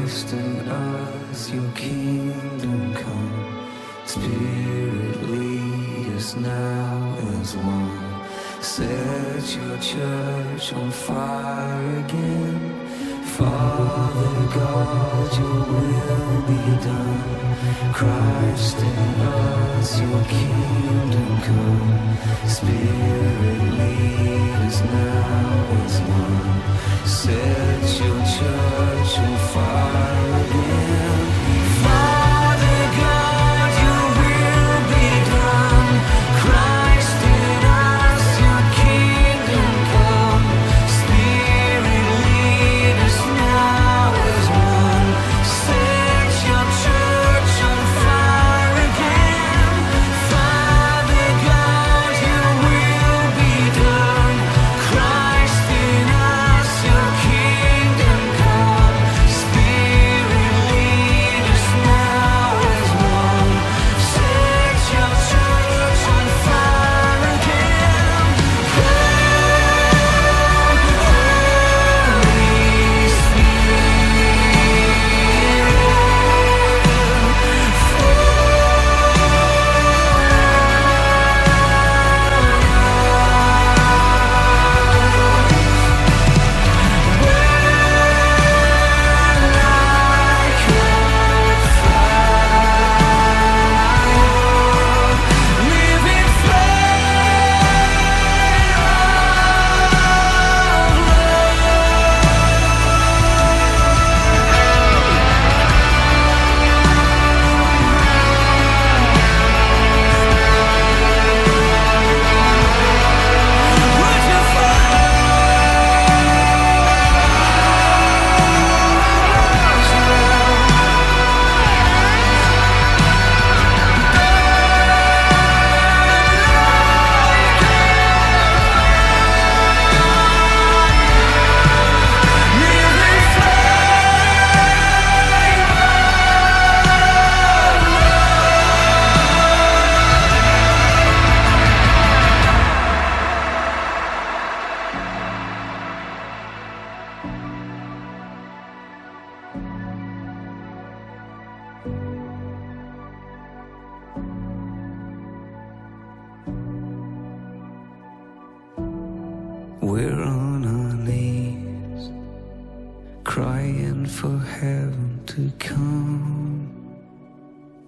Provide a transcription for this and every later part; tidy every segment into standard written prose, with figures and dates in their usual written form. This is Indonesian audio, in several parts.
Christ in us, your kingdom come. Spirit, lead us now as one. Set your church on fire again. Father God, your will be done. Christ in us, your kingdom come. Spirit, lead us now as one. Set your church on fire again. Father God, your will be done. Christ in us, your kingdom come. Spirit, lead us now as one. Set your church on fire again. Father God, your will be done. Christ in us, your kingdom come. Spirit, lead us now as one. Set your church on fire again. Holy living We're on our knees, crying for heaven to come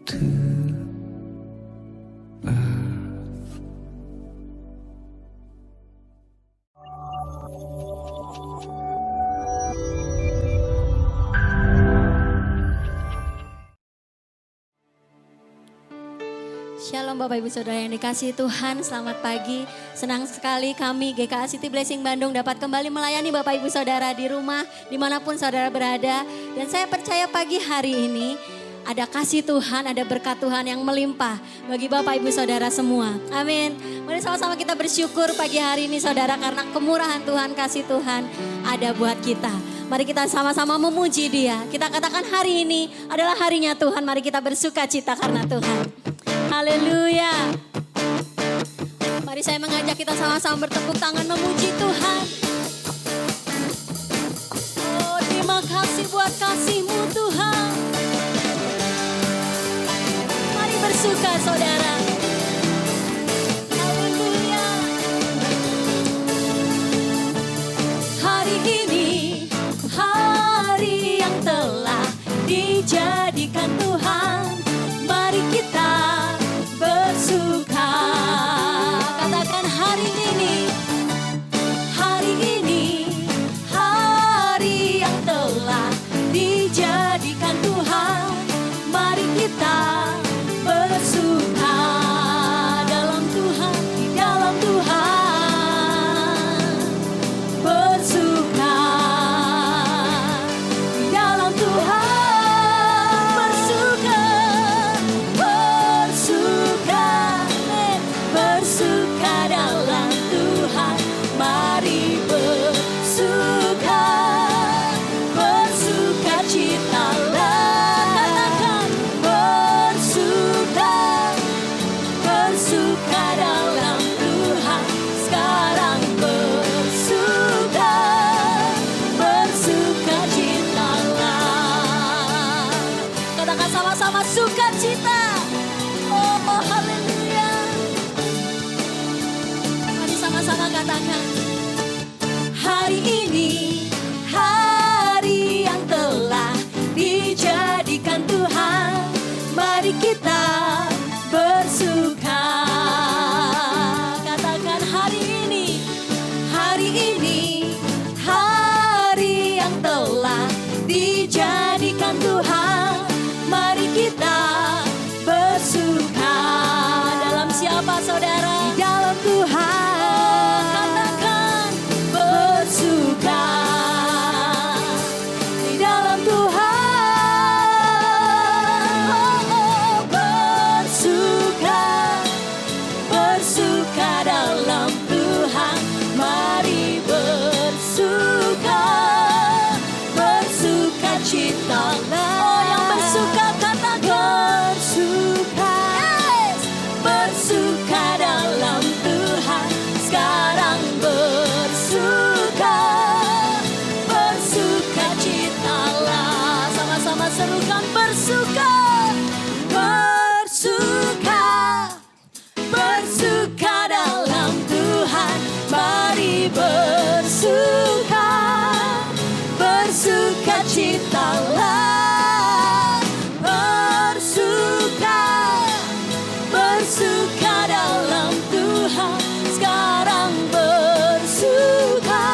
to earth. Shalom Bapak Ibu Saudara yang dikasihi Tuhan, selamat pagi. Senang sekali kami GKA City Blessing Bandung dapat kembali melayani Bapak Ibu Saudara di rumah, dimanapun saudara berada. Dan saya percaya pagi hari ini ada kasih Tuhan, ada berkat Tuhan yang melimpah bagi Bapak Ibu Saudara semua. Amin. Mari sama-sama kita bersyukur pagi hari ini saudara karena kemurahan Tuhan, kasih Tuhan ada buat kita. Mari kita sama-sama memuji Dia. Kita katakan hari ini adalah harinya Tuhan, mari kita bersuka cita karena Tuhan. Haleluya. Mari saya mengajak kita sama-sama bertepuk tangan memuji Tuhan. Oh, terima kasih buat kasih-Mu Tuhan. Mari bersuka saudara. Haleluya. Hari ini hari yang telah dijadikan Tuhan. Mari kita bersuka. Katakan hari ini hari yang telah dijadikan Tuhan. Mari kita bersuka dalam Tuhan, di dalam Tuhan. Bersuka di dalam Tuhan. Bersuka sukacita. Oh, haleluya. Mari sama-sama katakan. Hari ini, hari yang telah dijadikan Tuhan, mari kita bersuka. Katakan hari ini, hari yang telah dijadikan Tuhan, mari kita bersuka. Dalam siapa saudara? Di dalam Tuhan. Oh, katakan bersuka. Di dalam Tuhan. Oh, bersuka. Bersuka dalam Tuhan. Mari bersuka. Bersuka citalah. Oh, yang bersuka katakan bersuka. Yes. Bersuka dalam Tuhan. Sekarang bersuka. Bersuka citalah. Sama-sama serukan bersuka. Bersuka. Bersuka dalam Tuhan. Mari bersuka. Bersuka citalah. Bersuka. Bersuka dalam Tuhan. Sekarang bersuka.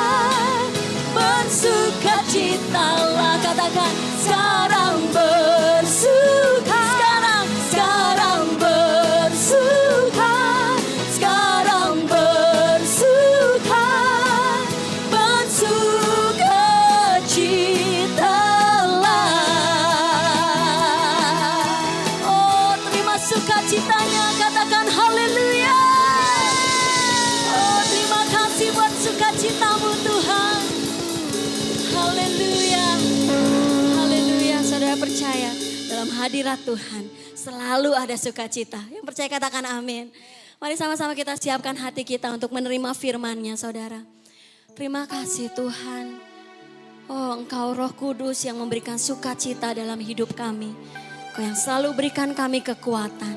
Bersuka citalah. Katakan sekarang bersuka. Sekarang bersuka. Sekarang bersuka. Bersuka citalah. Oh, terima sukacitanya. Katakan haleluya. Oh, terima kasih buat sukacitamu Tuhan. Haleluya. Haleluya. Saudara percaya dalam hadirat Tuhan selalu ada sukacita. Yang percaya katakan amin. Mari sama-sama kita siapkan hati kita untuk menerima firman-Nya, saudara. Terima kasih Tuhan. Oh, Engkau Roh Kudus yang memberikan sukacita dalam hidup kami. Engkau yang selalu berikan kami kekuatan.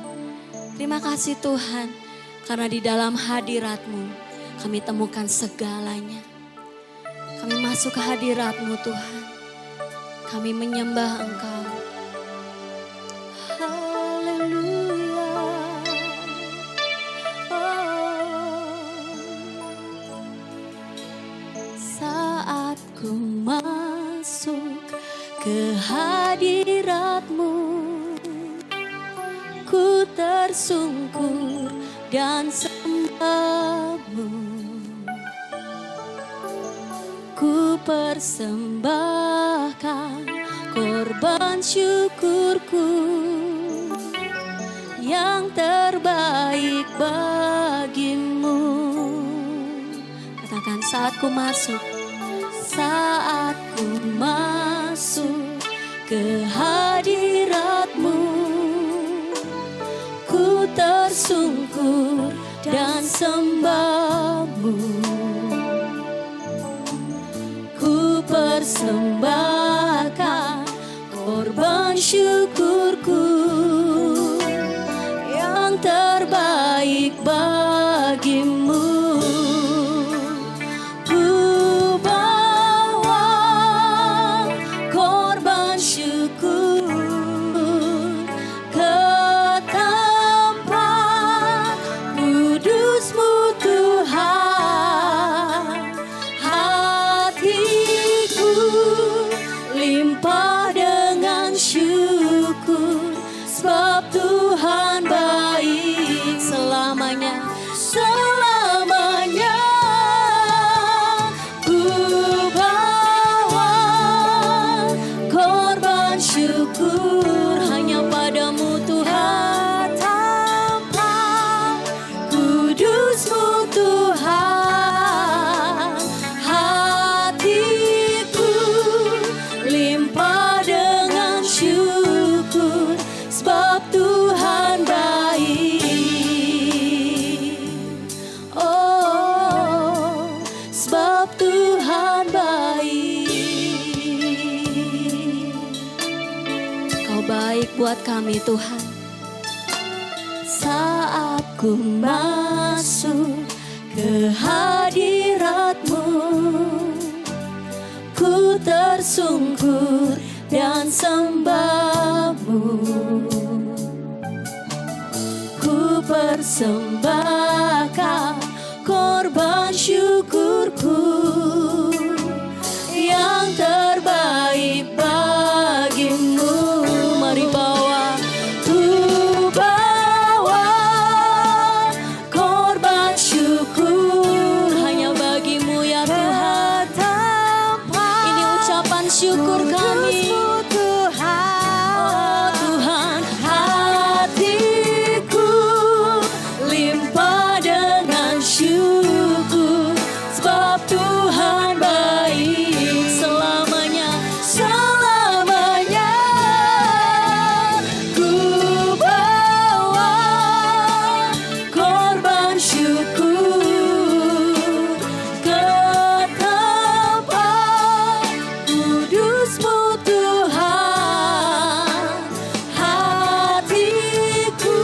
Terima kasih Tuhan, karena di dalam hadirat-Mu kami temukan segalanya. Kami masuk ke hadirat-Mu Tuhan. Kami menyembah Engkau. Haleluya. Saat ku masuk ke hadirat-Mu, ku tersungkur dan sembah-Mu. Ku persembahkan korban syukurku yang terbaik bagimu. Katakan saat ku masuk ke hadirat-Mu, ku tersungkur dan sembah-Mu. Ku persembahkan korban syukurku yang terbaik bagimu. Ku bawa korban syukur ke tempat kudus-Mu Tuhan. Hatiku limpah dengan syukur, sebab Tuhan baik selamanya. Selamanya ku bawa korban syukur hanya padamu Tuhan. Tanpa kudus-Mu Tuhan, hatiku limpah dengan syukur, sebab Tuhan baik. Oh, sebab Tuhan baik. Kau baik buat kami Tuhan. saat ku masuk ke hadirat-Mu, ku tersungkur dan sembah-Mu. Ku persembahkan korban syukurku yang terbaik bagimu. Mari bawa, ku bawa korban syukur hanya bagimu ya Tuhan. Ini ucapan syukur kami. Oh Tuhan, hatiku limpah dengan syukur, sebab Tuhan baik selamanya, selamanya. Ku bawa korban syukur ke tempat kudus-Mu Tuhan. Hatiku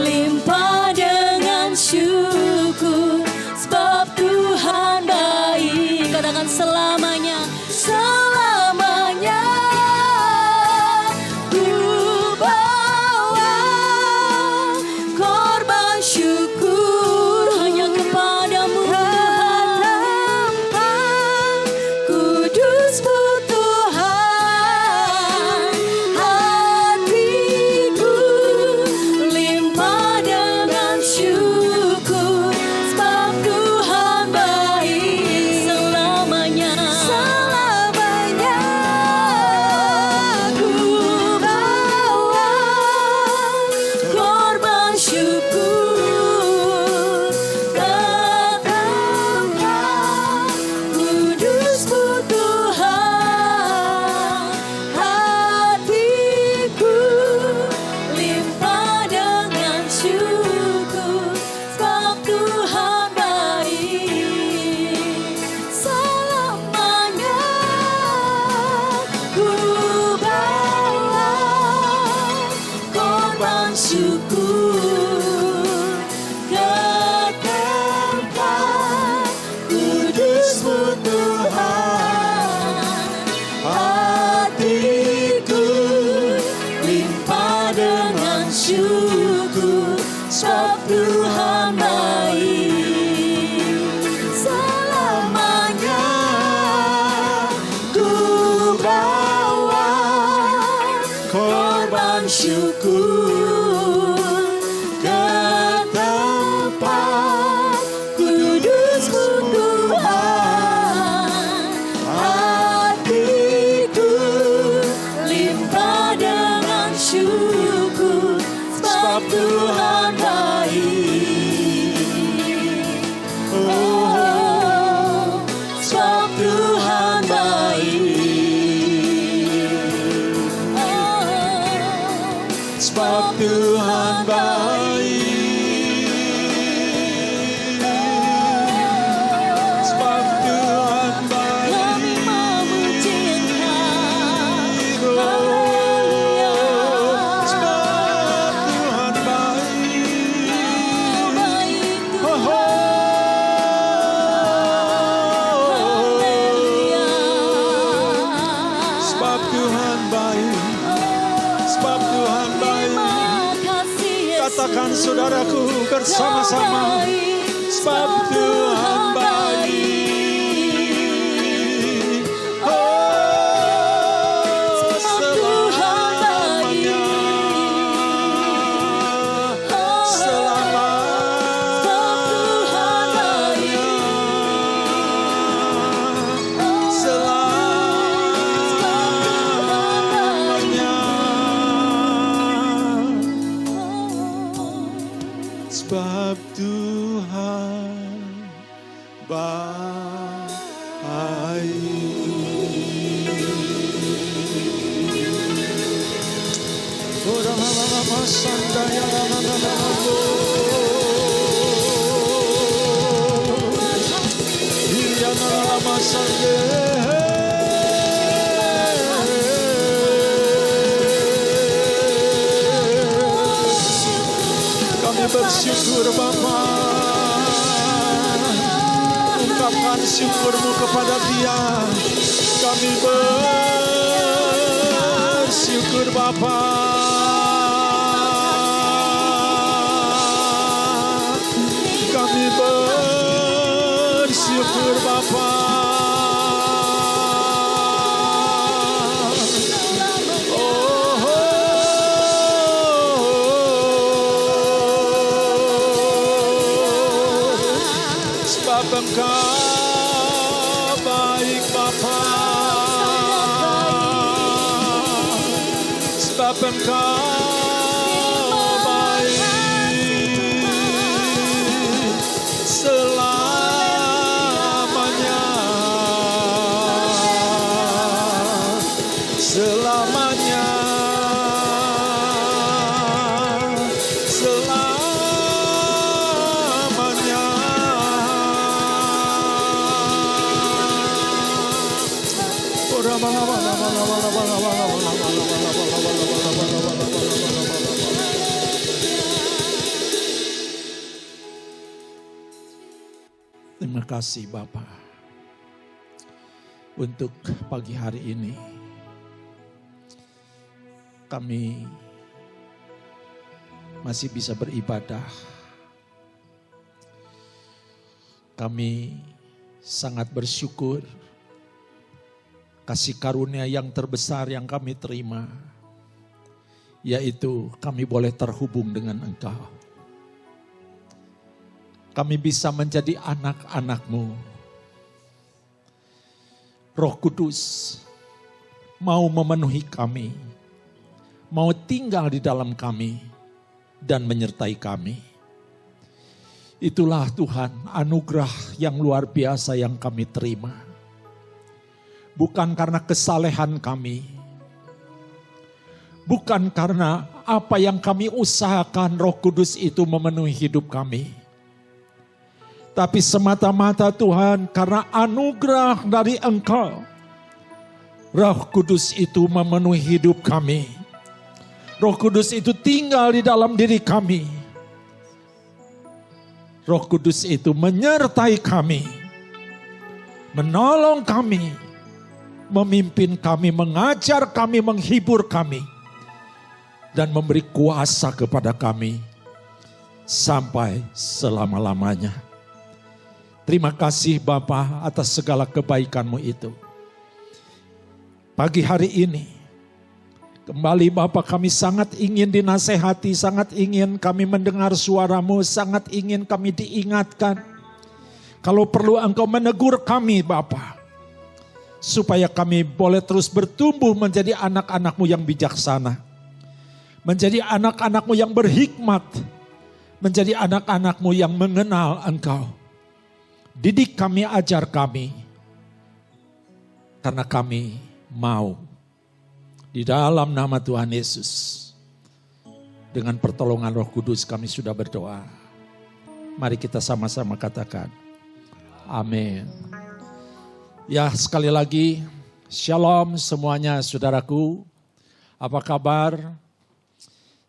limpah dengan syukur, sebab Tuhan baik. Katakan selamanya, selamanya. Ku bawa korban syukur hanya kepadamu Tuhan. Kudus-Mu Tuhan. Hatiku limpah dengan syukur, sebab Tuhan baik selamanya, selamanya. Ku bawa korban syukur ke tempat kudus-Mu Tuhan. Hatiku limpah dengan syukur, sebab Tuhan baik selamanya. Ku bawa korban syukur ke tempat kudus-Mu Tuhan. Hatiku limpah dengan syukur, sebab Tuhan baik selamanya. Ku bawa korban syukur ke tempat kudus-Mu Tuhan. Hatiku limpah dengan syukur, sebab Tuhan baik. Oh, sebab Tuhan baik. Oh, sebab Tuhan baik. Sebab Tuhan baik. Kami memuji Engkau. Haleluya. Sebab Tuhan baik. Baik Tuhan. Haleluya. Sebab Tuhan baik. Sebab Tuhan baik. Katakan saudaraku bersama-sama, sebab Tuhan baik. Oh, selamanya, selamanya, selamanya. Sebab Tuhan baik. bersyukur Bapa. Ungkapkan syukurmu kepada Dia. Kami bersyukur Bapa. Kami bersyukur Bapa. Engkau baik Bapa, sebab Engkau baik selamanya, selamanya. Terima kasih Bapa untuk pagi hari ini. Kami masih bisa beribadah. Kami sangat bersyukur kasih karunia yang terbesar yang kami terima, yaitu kami boleh terhubung dengan Engkau. Kami bisa menjadi anak-anak-Mu. Roh Kudus mau memenuhi kami, mau tinggal di dalam kami dan menyertai kami. Itulah Tuhan, anugerah yang luar biasa yang kami terima. Bukan karena kesalehan kami, bukan karena apa yang kami usahakan Roh Kudus itu memenuhi hidup kami. Tapi semata-mata Tuhan karena anugerah dari Engkau. Roh Kudus itu memenuhi hidup kami. Roh Kudus itu tinggal di dalam diri kami. Roh Kudus itu menyertai kami. Menolong kami. Memimpin kami, mengajar kami, menghibur kami. Dan memberi kuasa kepada kami. Sampai selama-lamanya. Terima kasih Bapa atas segala kebaikan-Mu itu. Pagi hari ini, kembali Bapa kami sangat ingin dinasehati, sangat ingin kami mendengar suara-Mu, sangat ingin kami diingatkan. Kalau perlu Engkau menegur kami Bapa, supaya kami boleh terus bertumbuh menjadi anak-anak-Mu yang bijaksana. Menjadi anak-anak-Mu yang berhikmat. Menjadi anak-anak-Mu yang mengenal Engkau. Didik kami, ajar kami. Karena kami mau. Di dalam nama Tuhan Yesus. Dengan pertolongan Roh Kudus kami sudah berdoa. Mari kita sama-sama katakan. Amin. Ya, sekali lagi. Shalom semuanya saudaraku. Apa kabar?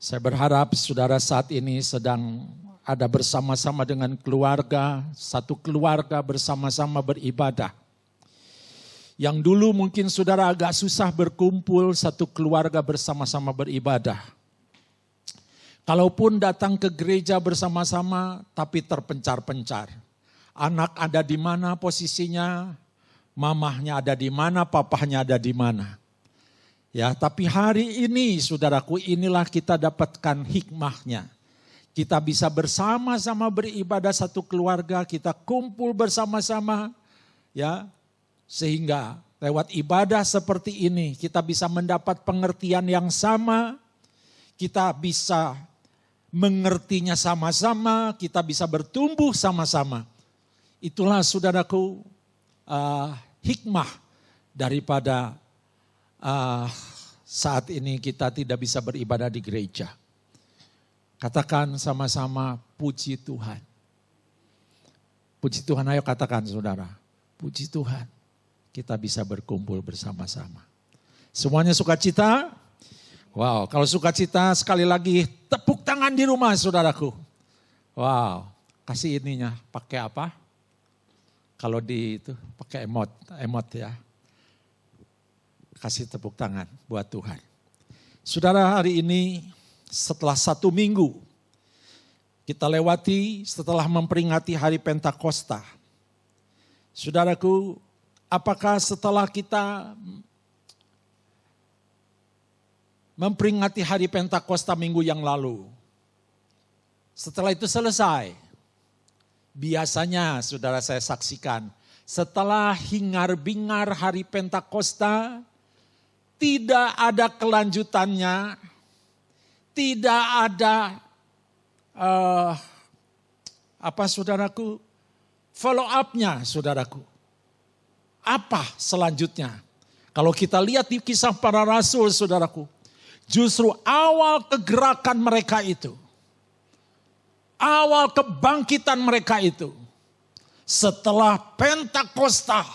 Saya berharap saudara saat ini sedang ada bersama-sama dengan keluarga, satu keluarga bersama-sama beribadah. Yang dulu mungkin saudara agak susah berkumpul, satu keluarga bersama-sama beribadah. Kalaupun datang ke gereja bersama-sama, tapi terpencar-pencar. Anak ada di mana posisinya, mamahnya ada di mana, papahnya ada di mana. Ya, tapi hari ini saudaraku, inilah kita dapatkan hikmahnya. Kita bisa bersama-sama beribadah satu keluarga, kita kumpul bersama-sama, ya, sehingga lewat ibadah seperti ini kita bisa mendapat pengertian yang sama, kita bisa mengertinya sama-sama, kita bisa bertumbuh sama-sama. Itulah saudaraku hikmah daripada saat ini kita tidak bisa beribadah di gereja. Katakan sama-sama puji Tuhan. Puji Tuhan, ayo katakan saudara. Puji Tuhan, kita bisa berkumpul bersama-sama. Semuanya sukacita? Wow, kalau sukacita sekali lagi tepuk tangan di rumah saudaraku. Wow, kasih ininya pakai apa? Kalau di itu pakai emot ya. Kasih tepuk tangan buat Tuhan. Saudara, hari ini setelah 1 minggu kita lewati setelah memperingati hari Pentakosta. Saudaraku, apakah setelah kita memperingati hari Pentakosta minggu yang lalu, setelah itu selesai, biasanya saudara saya saksikan, setelah hingar-bingar hari Pentakosta, tidak ada kelanjutannya, tidak ada saudaraku, follow up-nya saudaraku. Apa selanjutnya? Kalau kita lihat di kisah para rasul saudaraku, justru awal kegerakan mereka itu, awal kebangkitan mereka itu, setelah Pentakosta,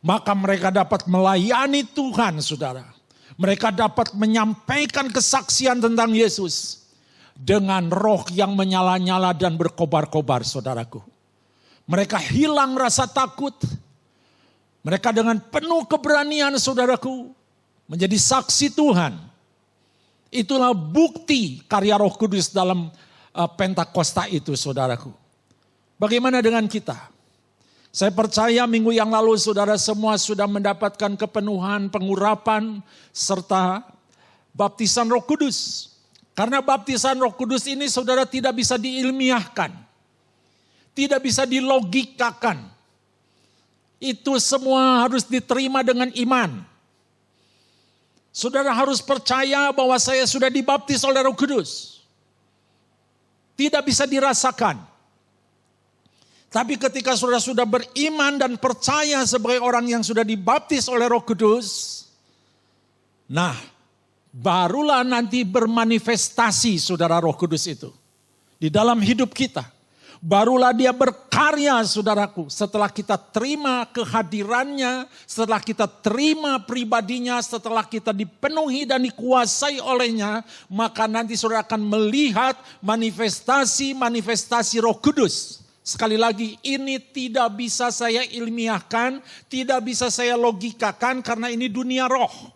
maka mereka dapat melayani Tuhan, saudara. Mereka dapat menyampaikan kesaksian tentang Yesus dengan roh yang menyala-nyala dan berkobar-kobar, saudaraku. Mereka hilang rasa takut. Mereka dengan penuh keberanian, saudaraku, menjadi saksi Tuhan. Itulah bukti karya Roh Kudus dalam Pentakosta itu, saudaraku. Bagaimana dengan kita? Saya percaya minggu yang lalu saudara semua sudah mendapatkan kepenuhan, pengurapan, serta baptisan Roh Kudus. Karena baptisan Roh Kudus ini saudara tidak bisa diilmiahkan. Tidak bisa dilogikakan. Itu semua harus diterima dengan iman. Saudara harus percaya bahwa saya sudah dibaptis oleh Roh Kudus. Tidak bisa dirasakan. Tapi ketika saudara sudah beriman dan percaya sebagai orang yang sudah dibaptis oleh Roh Kudus, nah barulah nanti bermanifestasi saudara Roh Kudus itu di dalam hidup kita. Barulah dia berkarya saudaraku setelah kita terima kehadirannya, setelah kita terima pribadinya, setelah kita dipenuhi dan dikuasai olehnya, maka nanti saudara akan melihat manifestasi Roh Kudus. Sekali lagi, ini tidak bisa saya ilmiahkan, tidak bisa saya logikakan karena ini dunia roh.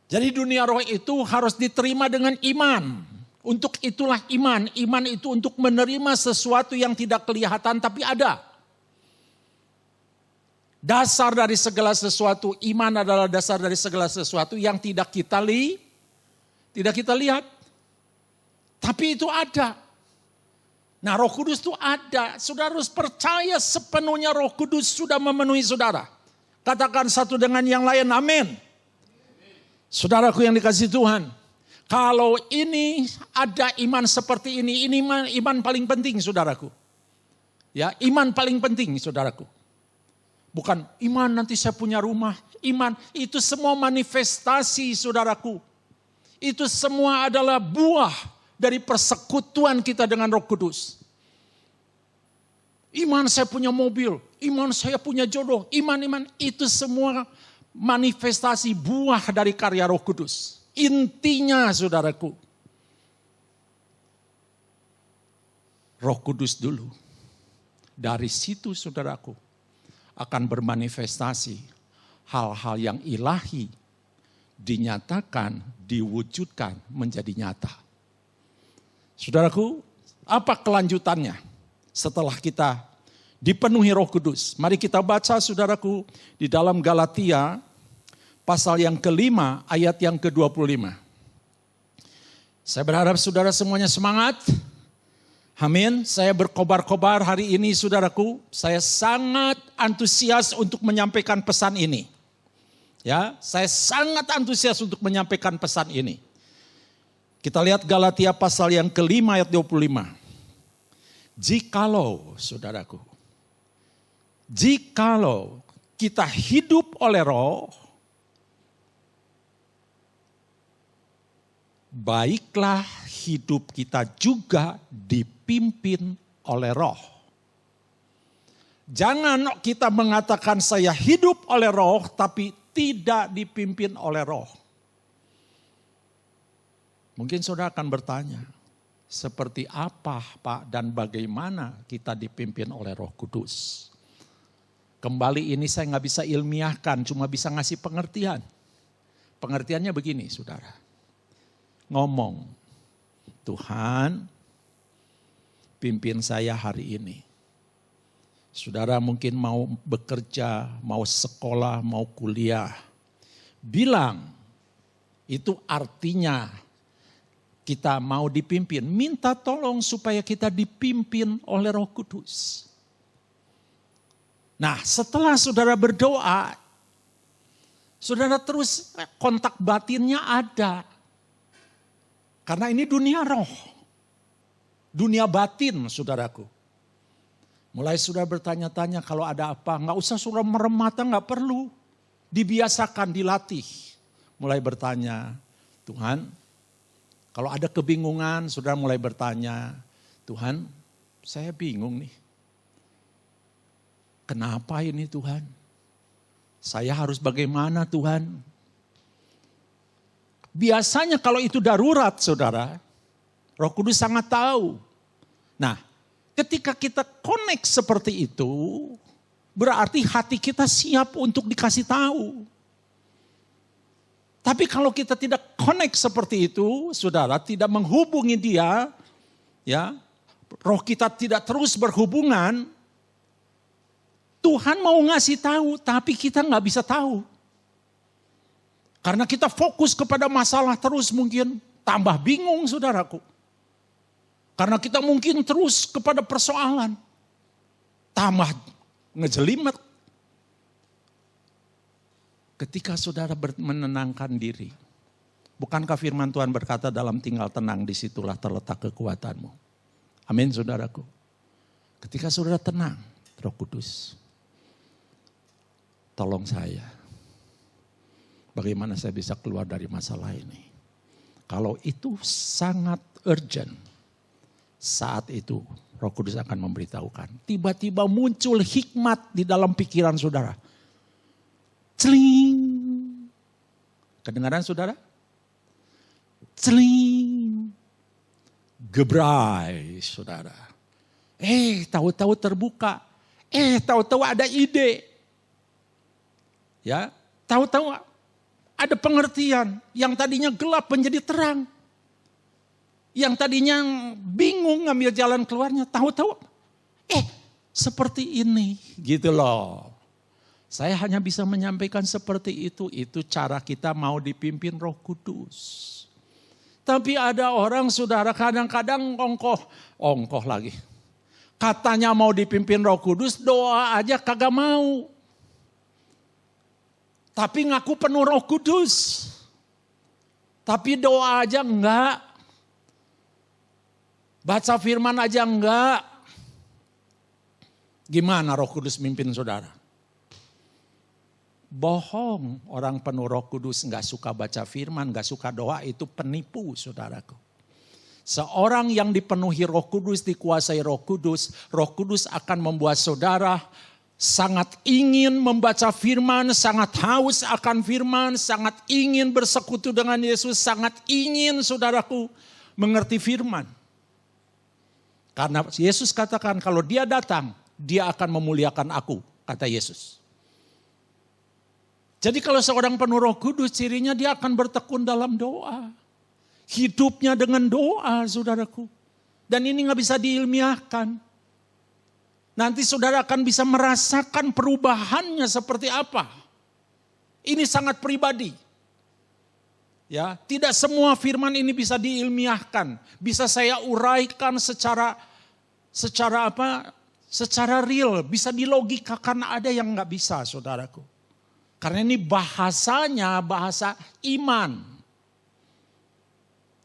Jadi dunia roh itu harus diterima dengan iman. Untuk itulah iman. Iman itu untuk menerima sesuatu yang tidak kelihatan tapi ada. Dasar dari segala sesuatu, iman adalah dasar dari segala sesuatu yang tidak kita lihat. Tapi itu ada. Nah, Roh Kudus itu ada. Saudara harus percaya sepenuhnya Roh Kudus sudah memenuhi saudara. Katakan satu dengan yang lain, amin. Saudaraku yang dikasihi Tuhan. Kalau ini ada iman seperti ini iman paling penting saudaraku. Ya, iman paling penting saudaraku. Bukan iman nanti saya punya rumah. Iman itu semua manifestasi saudaraku. Itu semua adalah buah dari persekutuan kita dengan Roh Kudus. Iman saya punya mobil, iman saya punya jodoh, iman itu semua manifestasi buah dari karya Roh Kudus. Intinya saudaraku, Roh Kudus dulu. Dari situ saudaraku akan bermanifestasi hal-hal yang ilahi dinyatakan, diwujudkan menjadi nyata. Saudaraku, apa kelanjutannya setelah kita dipenuhi Roh Kudus? Mari kita baca saudaraku di dalam Galatia pasal yang ke-5 ayat yang ke-25. Saya berharap saudara semuanya semangat. Amin. Saya berkobar-kobar hari ini saudaraku. Saya sangat antusias untuk menyampaikan pesan ini. Ya, saya sangat antusias untuk menyampaikan pesan ini. Kita lihat Galatia pasal yang ke-5 ayat 25. Jikalau saudaraku, jikalau kita hidup oleh Roh, baiklah hidup kita juga dipimpin oleh Roh. Jangan kita mengatakan saya hidup oleh Roh tapi tidak dipimpin oleh Roh. Mungkin saudara akan bertanya, Seperti apa Pak dan bagaimana kita dipimpin oleh Roh Kudus. Kembali ini saya nggak bisa ilmiahkan, cuma bisa ngasih pengertian. Pengertiannya begini saudara. Ngomong, Tuhan pimpin saya hari ini. Saudara mungkin mau bekerja, mau sekolah, mau kuliah. Bilang, itu artinya kita mau dipimpin. Minta tolong supaya kita dipimpin oleh Roh Kudus. Nah setelah saudara berdoa, saudara terus kontak batinnya ada. Karena ini dunia roh. Dunia batin saudaraku. Mulai sudah bertanya-tanya kalau ada apa. Nggak usah suruh merem mata, nggak perlu. Dibiasakan, dilatih. Mulai bertanya, Tuhan kalau ada kebingungan saudara mulai bertanya. Tuhan saya bingung nih. Kenapa ini Tuhan? Saya harus bagaimana Tuhan? Biasanya kalau itu darurat saudara, Roh Kudus sangat tahu. Nah, ketika kita connect seperti itu, berarti hati kita siap untuk dikasih tahu. Tapi kalau kita tidak connect seperti itu, saudara, tidak menghubungi dia, ya, roh kita tidak terus berhubungan, Tuhan mau ngasih tahu, tapi kita nggak bisa tahu. Karena kita fokus kepada masalah terus mungkin tambah bingung saudaraku. Karena kita mungkin terus kepada persoalan. Tambah ngejelimet. Ketika saudara menenangkan diri. Bukankah firman Tuhan berkata dalam tinggal tenang disitulah terletak kekuatanmu. Amin saudaraku. Ketika saudara tenang, Roh Kudus. Tolong saya. Bagaimana saya bisa keluar dari masalah ini. Kalau itu sangat urgent. Saat itu Roh Kudus akan memberitahukan. Tiba-tiba muncul hikmat di dalam pikiran saudara. Celing. Kedengaran saudara? Celing. Gebrai saudara. Tahu-tahu terbuka. Tahu-tahu ada ide. Ya, tahu-tahu ada pengertian yang tadinya gelap menjadi terang. Yang tadinya bingung ngambil jalan keluarnya, tahu-tahu seperti ini gitu loh. Saya hanya bisa menyampaikan seperti itu cara kita mau dipimpin Roh Kudus. Tapi ada orang saudara kadang-kadang ongkoh lagi. Katanya mau dipimpin Roh Kudus, doa aja kagak mau. Tapi ngaku penuh Roh Kudus. Tapi doa aja enggak. Baca firman aja enggak. Gimana Roh Kudus mimpin saudara? Bohong, orang penuh Roh Kudus enggak suka baca firman, enggak suka doa, itu penipu saudaraku. Seorang yang dipenuhi Roh Kudus, dikuasai Roh Kudus akan membuat saudara sangat ingin membaca firman, sangat haus akan firman, sangat ingin bersekutu dengan Yesus, sangat ingin saudaraku mengerti firman. Karena Yesus katakan kalau dia datang, dia akan memuliakan aku, kata Yesus. Jadi kalau seorang penuh Roh Kudus, cirinya dia akan bertekun dalam doa. Hidupnya dengan doa saudaraku. Dan ini gak bisa diilmiahkan. Nanti saudara akan bisa merasakan perubahannya seperti apa. Ini sangat pribadi. Ya, tidak semua firman ini bisa diilmiahkan, bisa saya uraikan secara real, bisa dilogikakan, ada yang nggak bisa, saudaraku. Karena ini bahasanya bahasa iman.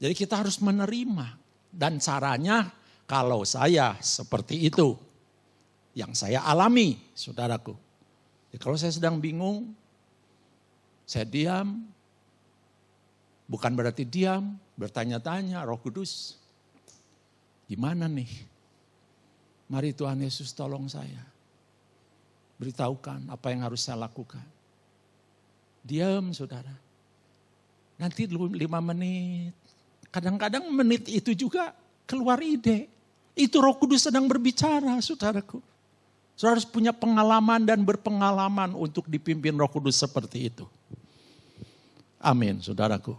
Jadi kita harus menerima, dan caranya kalau saya seperti itu. Yang saya alami, saudaraku. Jadi kalau saya sedang bingung, saya diam. Bukan berarti diam, bertanya-tanya, Roh Kudus. Gimana nih? Mari Tuhan Yesus tolong saya. Beritahukan apa yang harus saya lakukan. Diam saudara. Nanti 5 menit. Kadang-kadang menit itu juga keluar ide. Itu Roh Kudus sedang berbicara, saudaraku. Saudara harus punya pengalaman dan berpengalaman untuk dipimpin Roh Kudus seperti itu. Amin, saudaraku.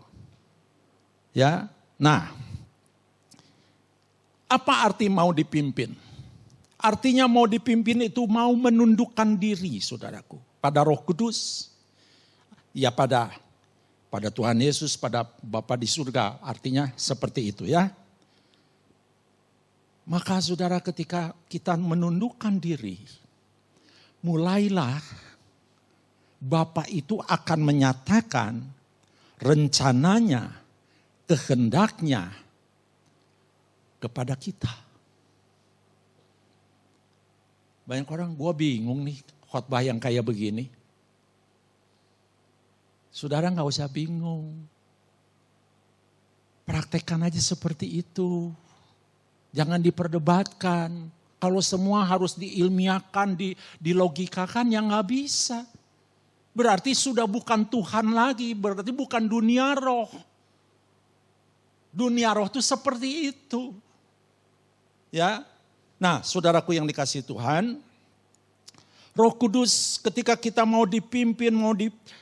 Ya, nah, apa arti mau dipimpin? Artinya mau dipimpin itu mau menundukkan diri, saudaraku, pada Roh Kudus. Ya pada Tuhan Yesus, pada Bapa di surga, artinya seperti itu ya. Maka saudara, ketika kita menundukkan diri, mulailah Bapa itu akan menyatakan rencananya, kehendaknya kepada kita. Banyak orang, gue bingung nih khotbah yang kayak begini. Saudara gak usah bingung. Praktekkan aja seperti itu. Jangan diperdebatkan. Kalau semua harus diilmiahkan, dilogikakan, ya gak bisa. Berarti sudah bukan Tuhan lagi, berarti bukan dunia roh. Dunia roh itu seperti itu. Ya. Nah, saudaraku yang dikasihi Tuhan, Roh Kudus ketika kita mau dipimpin,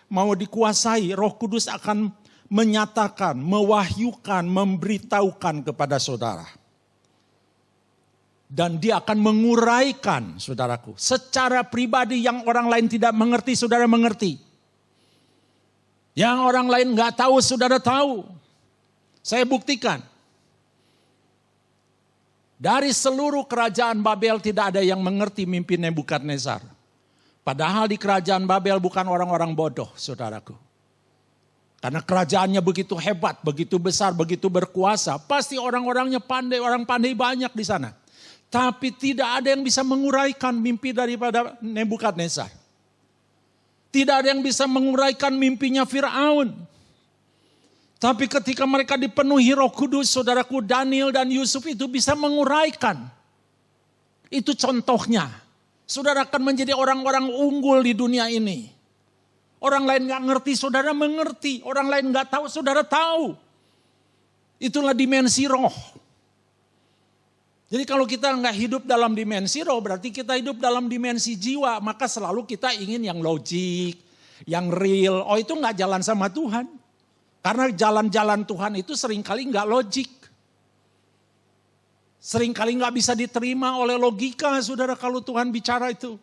mau dikuasai, Roh Kudus akan menyatakan, mewahyukan, memberitahukan kepada saudara. Dan dia akan menguraikan, saudaraku, secara pribadi yang orang lain tidak mengerti, saudara mengerti. Yang orang lain gak tahu, saudara tahu. Saya buktikan. Dari seluruh kerajaan Babel tidak ada yang mengerti mimpi Nebukadnezar. Padahal di kerajaan Babel bukan orang-orang bodoh, saudaraku. Karena kerajaannya begitu hebat, begitu besar, begitu berkuasa. Pasti orang-orangnya pandai, orang pandai banyak di sana. Tapi tidak ada yang bisa menguraikan mimpi daripada Nebukadnezar. Tidak ada yang bisa menguraikan mimpinya Firaun. Tapi ketika mereka dipenuhi Roh Kudus, saudaraku, Daniel dan Yusuf itu bisa menguraikan. Itu contohnya. Saudara akan menjadi orang-orang unggul di dunia ini. Orang lain gak ngerti, saudara mengerti. Orang lain gak tahu, saudara tahu. Itulah dimensi roh. Jadi kalau kita gak hidup dalam dimensi roh, berarti kita hidup dalam dimensi jiwa. Maka selalu kita ingin yang logik, yang real. Oh, itu gak jalan sama Tuhan. Karena jalan-jalan Tuhan itu seringkali gak logik. Seringkali gak bisa diterima oleh logika, saudara, kalau Tuhan bicara itu.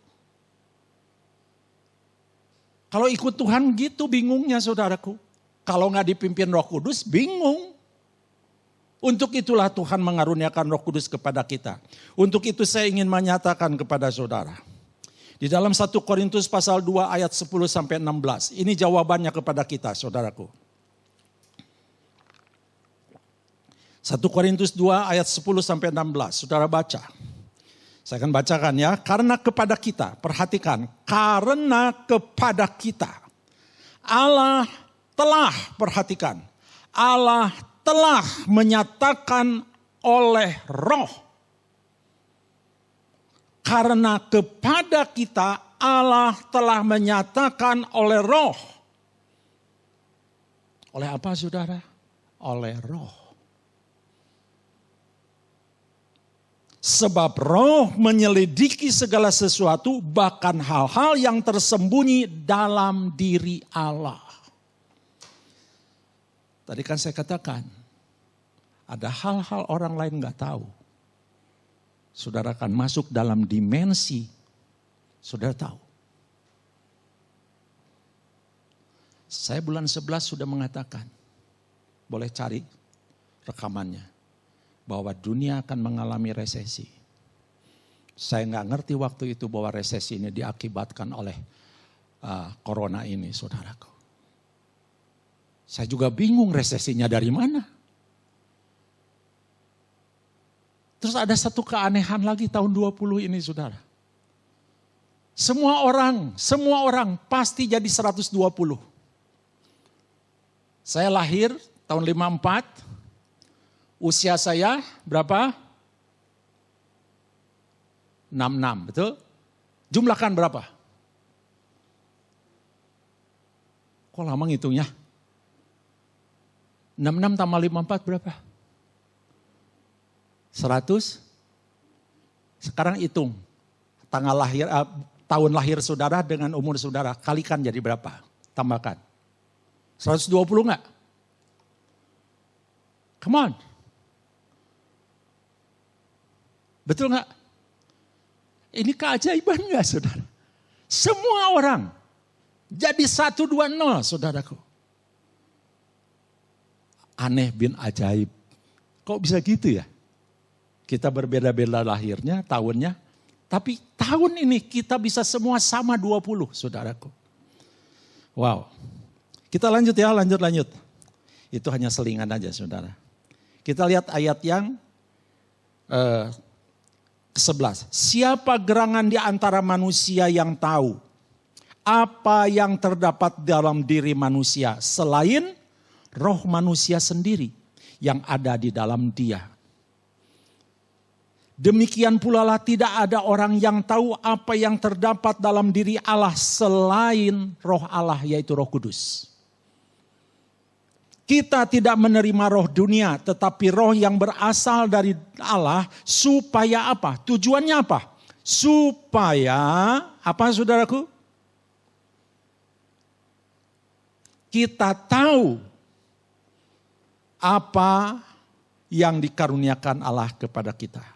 Kalau ikut Tuhan gitu bingungnya, saudaraku. Kalau gak dipimpin Roh Kudus, bingung. Untuk itulah Tuhan mengaruniakan Roh Kudus kepada kita. Untuk itu saya ingin menyatakan kepada saudara. Di dalam 1 Korintus pasal 2 ayat 10-16. Ini jawabannya kepada kita, saudaraku. 1 Korintus 2 ayat 10-16, saudara baca. Saya akan bacakan ya. Karena kepada kita, perhatikan. Karena kepada kita. Allah telah, perhatikan. Allah telah menyatakan oleh roh. Karena kepada kita Allah telah menyatakan oleh roh. Oleh apa, saudara? Oleh roh. Sebab roh menyelidiki segala sesuatu, bahkan hal-hal yang tersembunyi dalam diri Allah. Tadi kan saya katakan, ada hal-hal orang lain gak tahu. Saudara akan masuk dalam dimensi, saudara tahu. Saya bulan 11 sudah mengatakan, boleh cari rekamannya. Bahwa dunia akan mengalami resesi. Saya nggak ngerti waktu itu bahwa resesi ini diakibatkan oleh corona ini, saudaraku. Saya juga bingung resesinya dari mana. Terus ada satu keanehan lagi tahun 20 ini, saudara. Semua orang pasti jadi 120. Saya lahir tahun 54. Usia saya berapa? 66, betul? Jumlahkan berapa? Kok lama ngitungnya? 66 tambah 54 berapa? 100? Sekarang hitung tahun lahir saudara dengan umur saudara, kalikan jadi berapa? Tambahkan. 120 enggak? Come on. Betul enggak? Ini keajaiban enggak saudara? Semua orang jadi 120 saudaraku. Aneh bin ajaib. Kok bisa gitu ya? Kita berbeda-beda lahirnya, tahunnya. Tapi tahun ini kita bisa semua sama 20 saudaraku. Wow. Kita lanjut ya, lanjut. Itu hanya selingan aja saudara. Kita lihat ayat yang ke-11. Siapa gerangan di antara manusia yang tahu apa yang terdapat dalam diri manusia selain roh manusia sendiri yang ada di dalam dia. Demikian pula lah tidak ada orang yang tahu apa yang terdapat dalam diri Allah selain roh Allah yaitu Roh Kudus. Kita tidak menerima roh dunia tetapi roh yang berasal dari Allah supaya apa? Tujuannya apa? Supaya apa saudaraku? Kita tahu apa yang dikaruniakan Allah kepada kita.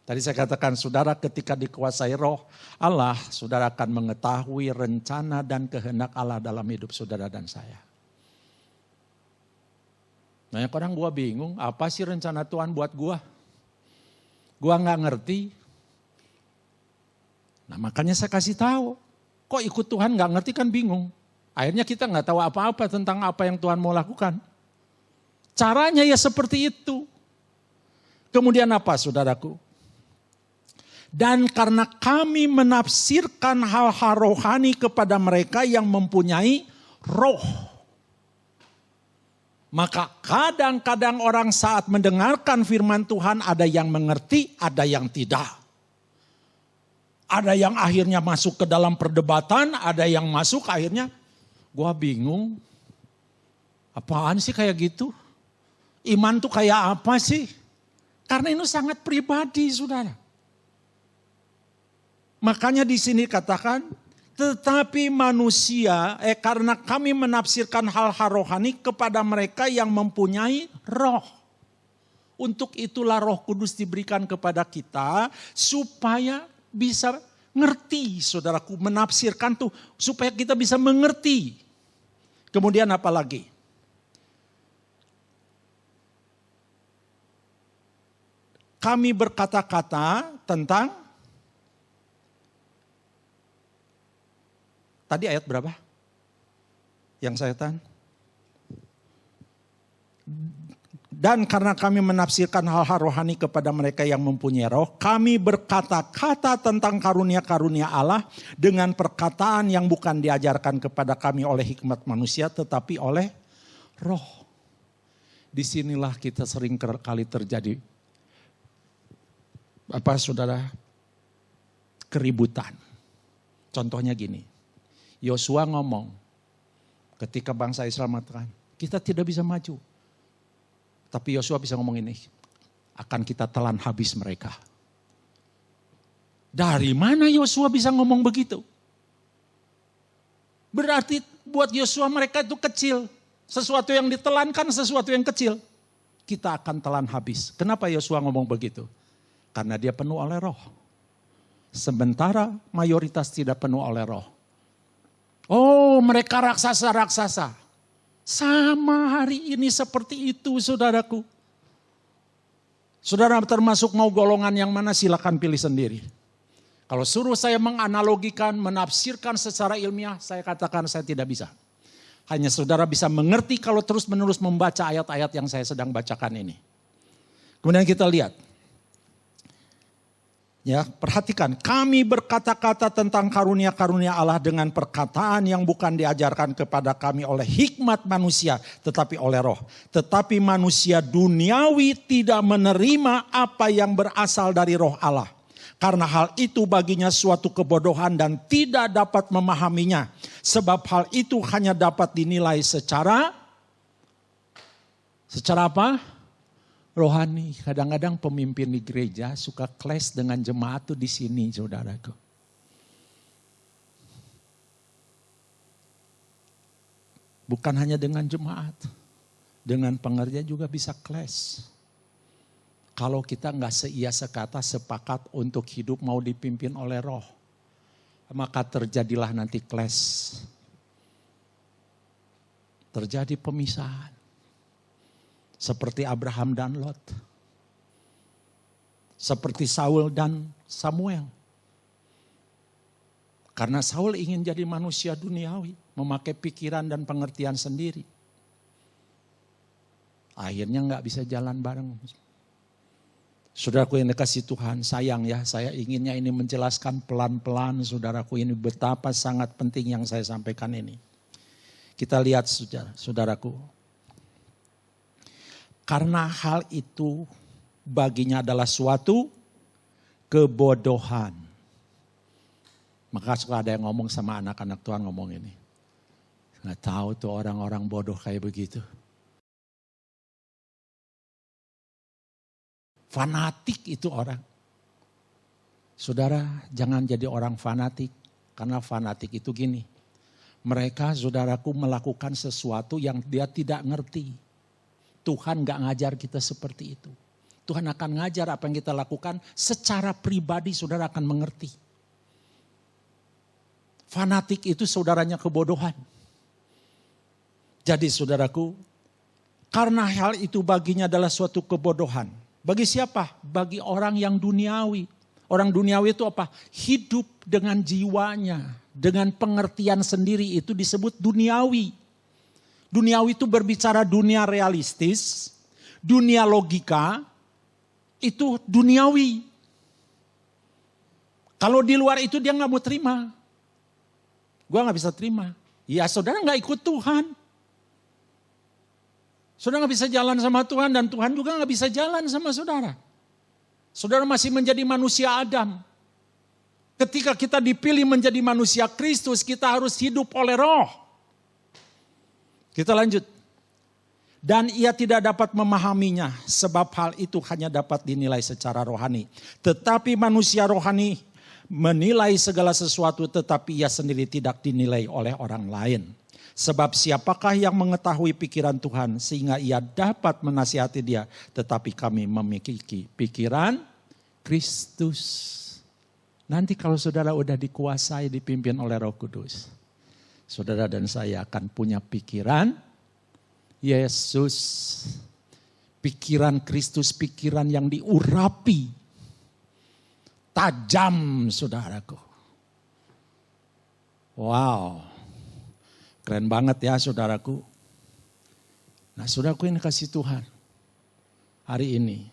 Tadi saya katakan saudara ketika dikuasai roh Allah, saudara akan mengetahui rencana dan kehendak Allah dalam hidup saudara dan saya. Banyak orang gua bingung, apa sih rencana Tuhan buat gua? Gua nggak ngerti. Nah makanya saya kasih tahu, kok ikut Tuhan nggak ngerti kan bingung. Akhirnya kita nggak tahu apa-apa tentang apa yang Tuhan mau lakukan. Caranya ya seperti itu. Kemudian apa saudaraku? Dan karena kami menafsirkan hal-hal rohani kepada mereka yang mempunyai roh. Maka kadang-kadang orang saat mendengarkan firman Tuhan ada yang mengerti, ada yang tidak. Ada yang akhirnya masuk ke dalam perdebatan, ada yang masuk akhirnya, gua bingung. Apaan sih kayak gitu? Iman tuh kayak apa sih? Karena ini sangat pribadi saudara. Makanya di sini katakan, tetapi manusia, karena kami menafsirkan hal-hal rohani kepada mereka yang mempunyai roh. Untuk itulah Roh Kudus diberikan kepada kita supaya bisa ngerti saudaraku, menafsirkan tuh supaya kita bisa mengerti. Kemudian apa lagi? Kami berkata-kata tentang tadi ayat berapa? Yang saya tahan. Dan karena kami menafsirkan hal-hal rohani kepada mereka yang mempunyai roh, kami berkata-kata tentang karunia-karunia Allah dengan perkataan yang bukan diajarkan kepada kami oleh hikmat manusia tetapi oleh roh. Disinilah kita sering kali terjadi saudara, keributan. Contohnya gini. Yosua ngomong ketika bangsa Israel mengatakan kita tidak bisa maju. Tapi Yosua bisa ngomong ini, akan kita telan habis mereka. Dari mana Yosua bisa ngomong begitu? Berarti buat Yosua mereka itu kecil. Sesuatu yang ditelankan sesuatu yang kecil. Kita akan telan habis. Kenapa Yosua ngomong begitu? Karena dia penuh oleh roh. Sementara mayoritas tidak penuh oleh roh. Oh mereka raksasa-raksasa. Sama hari ini seperti itu saudaraku. Saudara termasuk mau golongan yang mana silakan pilih sendiri. Kalau suruh saya menganalogikan, menafsirkan secara ilmiah, saya katakan saya tidak bisa. Hanya saudara bisa mengerti kalau terus menerus membaca ayat-ayat yang saya sedang bacakan ini. Kemudian kita lihat. Ya, perhatikan, kami berkata-kata tentang karunia-karunia Allah dengan perkataan yang bukan diajarkan kepada kami oleh hikmat manusia, tetapi oleh roh. Tetapi manusia duniawi tidak menerima apa yang berasal dari roh Allah. Karena hal itu baginya suatu kebodohan dan tidak dapat memahaminya. Sebab hal itu hanya dapat dinilai secara apa? rohani. Kadang-kadang pemimpin di gereja suka clash dengan jemaat tuh di sini, saudaraku. Bukan hanya dengan jemaat, dengan pengerja juga bisa clash. Kalau kita nggak seia sekata sepakat untuk hidup mau dipimpin oleh roh, maka terjadilah nanti clash. Terjadi pemisahan. Seperti Abraham dan Lot. Seperti Saul dan Samuel. Karena Saul ingin jadi manusia duniawi. Memakai pikiran dan pengertian sendiri. Akhirnya gak bisa jalan bareng. Saudaraku yang dikasih Tuhan, sayang ya, saya inginnya ini menjelaskan pelan-pelan saudaraku ini betapa sangat penting yang saya sampaikan ini. Kita lihat saudaraku. Karena hal itu baginya adalah suatu kebodohan. Maka suka ada yang ngomong sama anak-anak Tuhan ngomong ini. Nggak tahu tuh orang-orang bodoh kayak begitu. Fanatik itu orang. Saudara, jangan jadi orang fanatik. Karena fanatik itu gini. Mereka, saudaraku, melakukan sesuatu yang dia tidak ngerti. Tuhan gak ngajar kita seperti itu. Tuhan akan ngajar apa yang kita lakukan secara pribadi, saudara akan mengerti. Fanatik itu saudaranya kebodohan. Jadi saudaraku, karena hal itu baginya adalah suatu kebodohan. Bagi siapa? Bagi orang yang duniawi. Orang duniawi itu apa? Hidup dengan jiwanya, dengan pengertian sendiri itu disebut duniawi. Duniawi itu berbicara dunia realistis, dunia logika, itu duniawi. Kalau di luar itu dia gak mau terima. Gua gak bisa terima. Ya saudara gak ikut Tuhan. Saudara gak bisa jalan sama Tuhan dan Tuhan juga gak bisa jalan sama saudara. Saudara masih menjadi manusia Adam. Ketika kita dipilih menjadi manusia Kristus, kita harus hidup oleh roh. Kita lanjut. Dan ia tidak dapat memahaminya sebab hal itu hanya dapat dinilai secara rohani. Tetapi manusia rohani menilai segala sesuatu tetapi ia sendiri tidak dinilai oleh orang lain. Sebab siapakah yang mengetahui pikiran Tuhan sehingga ia dapat menasihati dia. Tetapi kami memiliki pikiran Kristus. Nanti kalau saudara udah dikuasai dipimpin oleh Roh Kudus. Saudara dan saya akan punya pikiran Yesus. Pikiran Kristus, pikiran yang diurapi. Tajam saudaraku. Wow. Keren banget ya saudaraku. Nah saudaraku ini kasih Tuhan. Hari ini.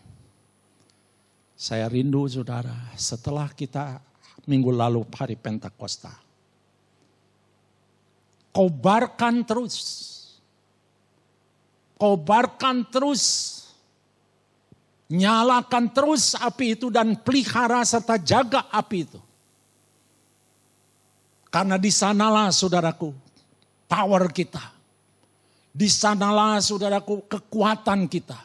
Saya rindu saudara. Setelah kita minggu lalu hari Pentakosta. Kobarkan terus. Kobarkan terus. Nyalakan terus api itu dan pelihara serta jaga api itu. Karena di sanalah saudaraku power kita. Di sanalah saudaraku kekuatan kita.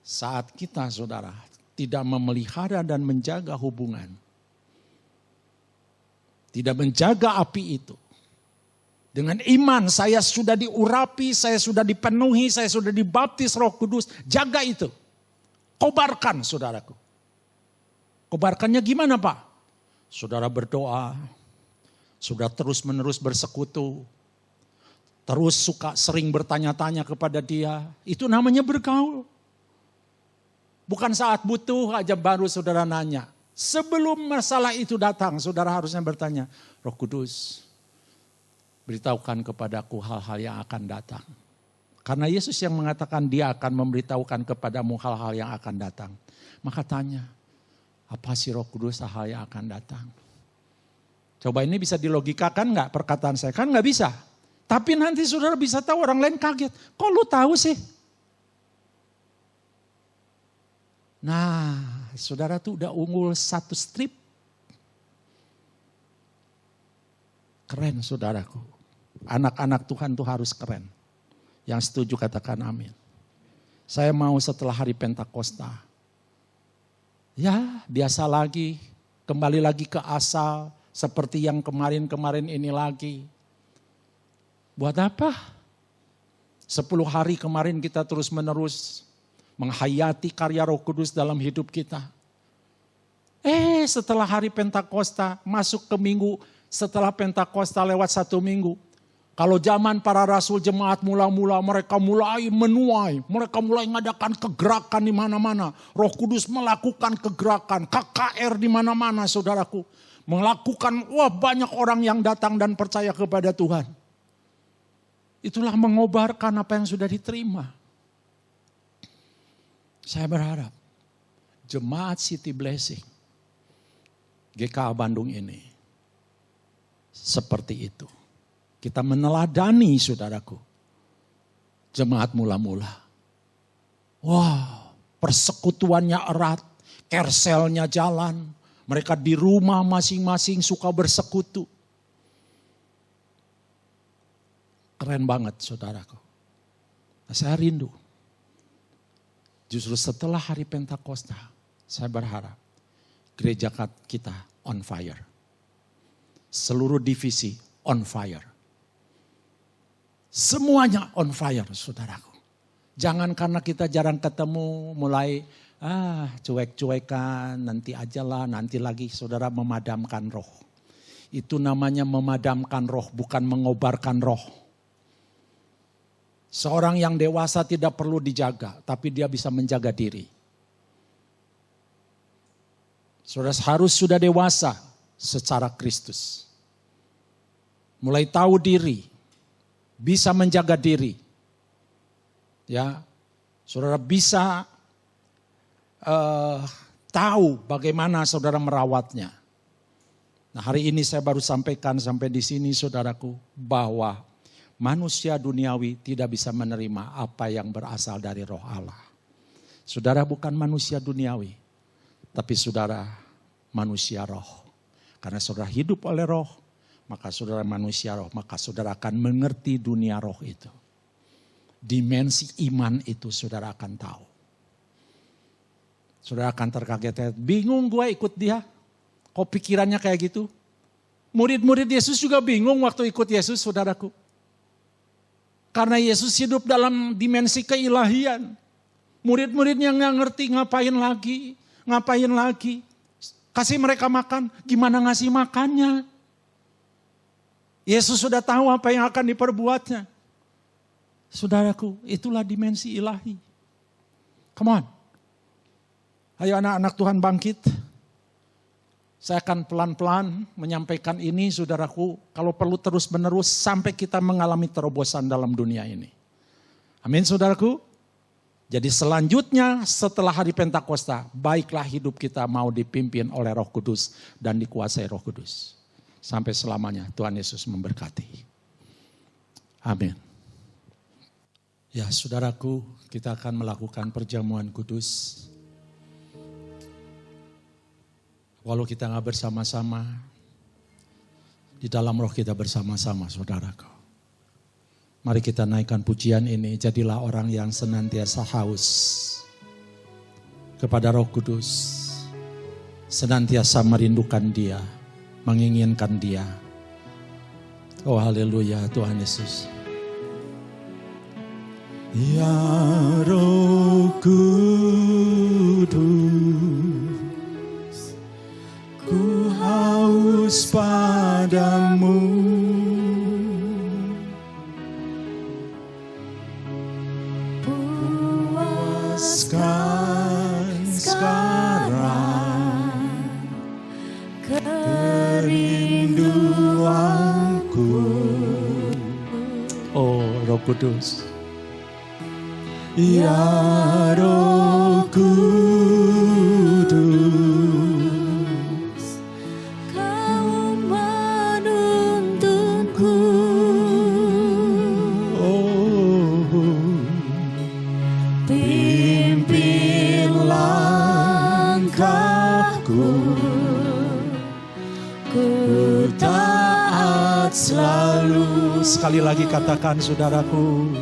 Saat kita saudara tidak memelihara dan menjaga hubungan. Tidak menjaga api itu. Dengan iman saya sudah diurapi, saya sudah dipenuhi, saya sudah dibaptis Roh Kudus. Jaga itu. Kobarkan saudaraku. Kobarkannya gimana Pak? Saudara berdoa. Sudah terus menerus bersekutu. Terus suka sering bertanya-tanya kepada dia. Itu namanya bergaul. Bukan saat butuh aja baru saudara nanya. Sebelum masalah itu datang saudara harusnya bertanya. Roh Kudus. Beritahukan kepadaku hal-hal yang akan datang. Karena Yesus yang mengatakan dia akan memberitahukan kepadamu hal-hal yang akan datang. Maka tanya, apa sih Roh Kudus hal yang akan datang? Coba ini bisa dilogikakan gak perkataan saya? Kan gak bisa. Tapi nanti saudara bisa tahu orang lain kaget. Kok lu tahu sih? Nah saudara tuh udah unggul satu strip. Keren saudaraku. Anak-anak Tuhan tuh harus keren. Yang setuju katakan amin. Saya mau setelah hari Pentakosta. Ya, biasa lagi, kembali lagi ke asal, seperti yang kemarin-kemarin ini lagi. Buat apa? 10 hari kemarin kita terus menerus menghayati karya Roh Kudus dalam hidup kita. Setelah hari Pentakosta, masuk ke minggu setelah Pentakosta lewat 1 minggu. Kalau zaman para rasul jemaat mula-mula mereka mulai menuai, mereka mulai mengadakan kegerakan di mana-mana. Roh Kudus melakukan kegerakan, KKR di mana-mana saudaraku. Melakukan, banyak orang yang datang dan percaya kepada Tuhan. Itulah mengobarkan apa yang sudah diterima. Saya berharap jemaat City Blessing, GKA Bandung ini seperti itu. Kita meneladani saudaraku, jemaat mula-mula. Persekutuannya erat, kerselnya jalan. Mereka di rumah masing-masing suka bersekutu. Keren banget saudaraku. Saya rindu. Justru setelah hari Pentakosta, saya berharap gereja kita on fire. Seluruh divisi on fire. Semuanya on fire saudaraku. Jangan karena kita jarang ketemu mulai cuek-cuekan, nanti ajalah, nanti lagi saudara memadamkan roh. Itu namanya memadamkan roh, bukan mengobarkan roh. Seorang yang dewasa tidak perlu dijaga, tapi dia bisa menjaga diri. Saudara harus sudah dewasa secara Kristus. Mulai tahu diri. Bisa menjaga diri. Ya, saudara bisa tahu bagaimana saudara merawatnya. Nah, hari ini saya baru sampaikan sampai di sini saudaraku, bahwa manusia duniawi tidak bisa menerima apa yang berasal dari Roh Allah. Saudara bukan manusia duniawi, tapi saudara manusia roh. Karena saudara hidup oleh roh, maka saudara manusia roh, maka saudara akan mengerti dunia roh itu. Dimensi iman itu saudara akan tahu. Saudara akan terkaget, bingung gue ikut dia. Kok pikirannya kayak gitu? Murid-murid Yesus juga bingung waktu ikut Yesus saudaraku. Karena Yesus hidup dalam dimensi keilahian. Murid-muridnya gak ngerti ngapain lagi. Kasih mereka makan, gimana ngasih makannya? Yesus sudah tahu apa yang akan diperbuatnya. Saudaraku, itulah dimensi ilahi. Come on. Ayo anak-anak Tuhan bangkit. Saya akan pelan-pelan menyampaikan ini saudaraku. Kalau perlu terus menerus sampai kita mengalami terobosan dalam dunia ini. Amin saudaraku. Jadi selanjutnya setelah hari Pentakosta, baiklah hidup kita mau dipimpin oleh Roh Kudus dan dikuasai Roh Kudus. Sampai selamanya Tuhan Yesus memberkati. Amin. Ya saudaraku, kita akan melakukan perjamuan kudus. Walau kita gak bersama-sama, di dalam roh kita bersama-sama saudaraku. Mari kita naikkan pujian ini, jadilah orang yang senantiasa haus kepada Roh Kudus. Senantiasa merindukan Dia, menginginkan Dia. Oh haleluya Tuhan Yesus. Ya Roh Kudus, ku haus padamu. Puaskan sekarang kerinduanku. Oh Roh Kudus. Ya Roh Kudus, Kau menuntunku. Oh, pimpin langkahku, ku taat selalu. Sekali lagi katakan saudaraku.